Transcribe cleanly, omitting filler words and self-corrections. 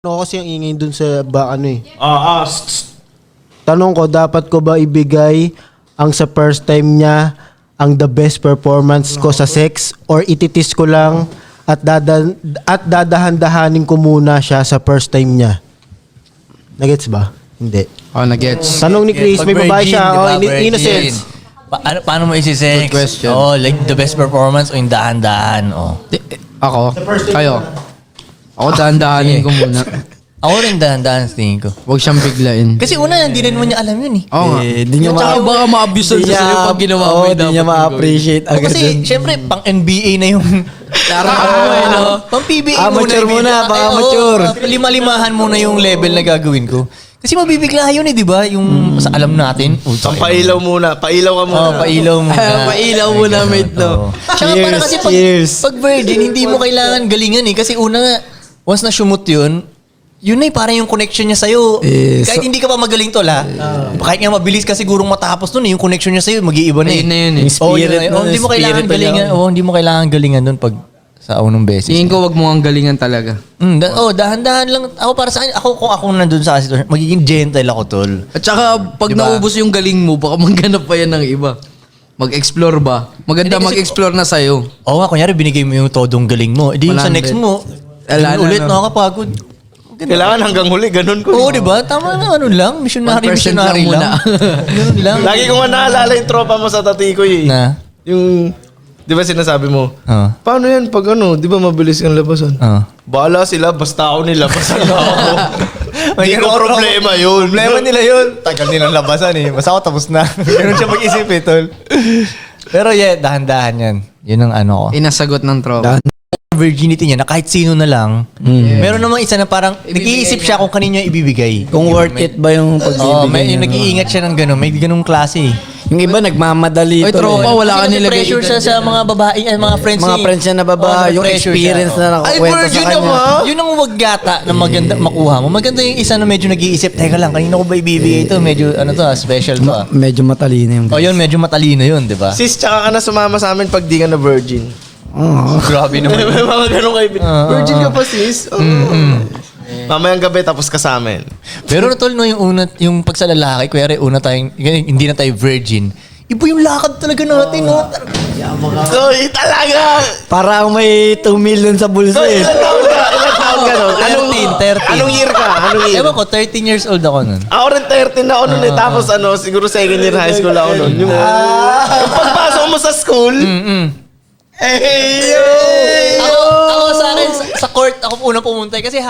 Ano kasi ang ingay dun sa ano eh. Tanong ko, dapat ko ba ibigay ang sa first time niya ang the best performance ko sa sex or ititis ko lang at dadahan-dahanin ko muna siya sa first time niya? Nagets ba? Hindi. Oh, nagets. Tanong ni Chris, may babae siya. Innocent. Paano mo isi-sex? Good question. Oh, like the best performance o yung dahan-dahan? Oh. Ako? Kayo? Ako dahan-dahanin ko muna. Ako rin dahan-dahan sa tingin ko. Huwag siyang biglain. Kasi una, hindi rin mo niya alam yun eh. Oo nga. Di niya Tsaka baka ma-abuse sa sa'yo pag ginawa mo yung Di niya ma-appreciate Oh, agad kasi, dun. syempre, pang NBA na yung larawan mo eh, no? Pang PBA Amateur muna, pang amateur. Lima-limahan muna yung level na gagawin ko. Kasi mabibigla yun eh, di ba? Yung sa alam natin. Pailaw muna. Pailaw ka muna. Oh, pailaw muna. Pailaw muna, mate, no? Tsaka para kasi pag virgin, hindi mo kailangan galingan eh. Kasi una nga, once na shumot yun na eh, parang yung connection niya sa'yo. Kahit hindi ka pa magaling tol ha. Kahit nga mabilis ka sigurong matapos nun eh, yung connection niya sa'yo, mag-iiba na eh. Ayun na yun eh. Oh, yun na. Oh, hindi mo kailangan galingan. Oh, hindi mo kailangan galingan dun pag sa unang beses. Tingin ko wag mo ang galingan talaga. Dahan-dahan lang. Ako para sa akin, kung ako nandun sa sitwasyon, magiging gentle ako tol. At saka pag Diba? naubos yung galing mo, baka maghanap pa yan ng iba. Mag-explore ba? Maganda Hindi kasi- mag-explore na sa'yo. Oo nga, kunyari binigay mo yung todong galing mo. Di yung sa 100. next mo, Wala na, ulit no? nakakapagod. Kailangan hanggang huli. Ganun ko. Oo, di ba? Tama na ano lang. 1% Missionary lang lang. Ganun lang. Lagi ko nga naalala yung tropa mo sa Tatikoy eh. Na? Yung, di ba sinasabi mo? Paano yan pag ano, di ba mabilis kang labasan? Bahala sila, basta ako nilabasan na ako. Hindi ko problema yun. Problema nila yun. Tagal nilang labasan eh. Basta ako tapos na. Ganun siya mag-isip eh, tol. Pero yeah, dahan-dahan yan. Yun ang ano ko. Inasagot ng tropa. Virginity niya na kahit sino na lang. Meron namang isa na parang nag-iisip siya kung kanino niya ibibigay. Kung worth it ba yung Oo, pagbibigay may niya, yung no? nag-iingat siya ng gano'n. May ganung klase eh. Yung iba nagmamadali Oy, ito. tropa, wala ka Kasi nilagay. pressure siya sa mga babae, mga friends Mga niya. friends niya na babae, Oo, yung na-pressure experience siya. na nakakwento sa virgin kanya. ka ba? Yun ang wag gata na maganda makuha mo. Maganda yung isa na medyo nag-iisip, teka lang, kanino ko ba ibibigay ito? Medyo, ano to, special to ah. Medyo matalino yung O yun, medyo matalino yun, di ba? Sis, tsaka ka na sumama sa amin pag di ka na virgin. Grabe naman. May mga ganun kayo. Virgin ka pa sis? Mamayang gabi tapos ka sa amin. Pero tol, no, yung pag sa lalaki, kuya una tayong, hindi na tayo virgin, iba yung lakad talaga natin, no? Uy, talaga! Parang may 2 million sa bulsa eh. Ilan taon ka? Ilan taon ka nun? 13. Anong year ka? Anong year? Ewan ko, 13 years old ako nun. Ako rin 13 na ako nun eh. Tapos ano, siguro second year high school ako nun. Yung pagpasok mo sa school, Ako sa akin, sa court, ako unang pumunta kasi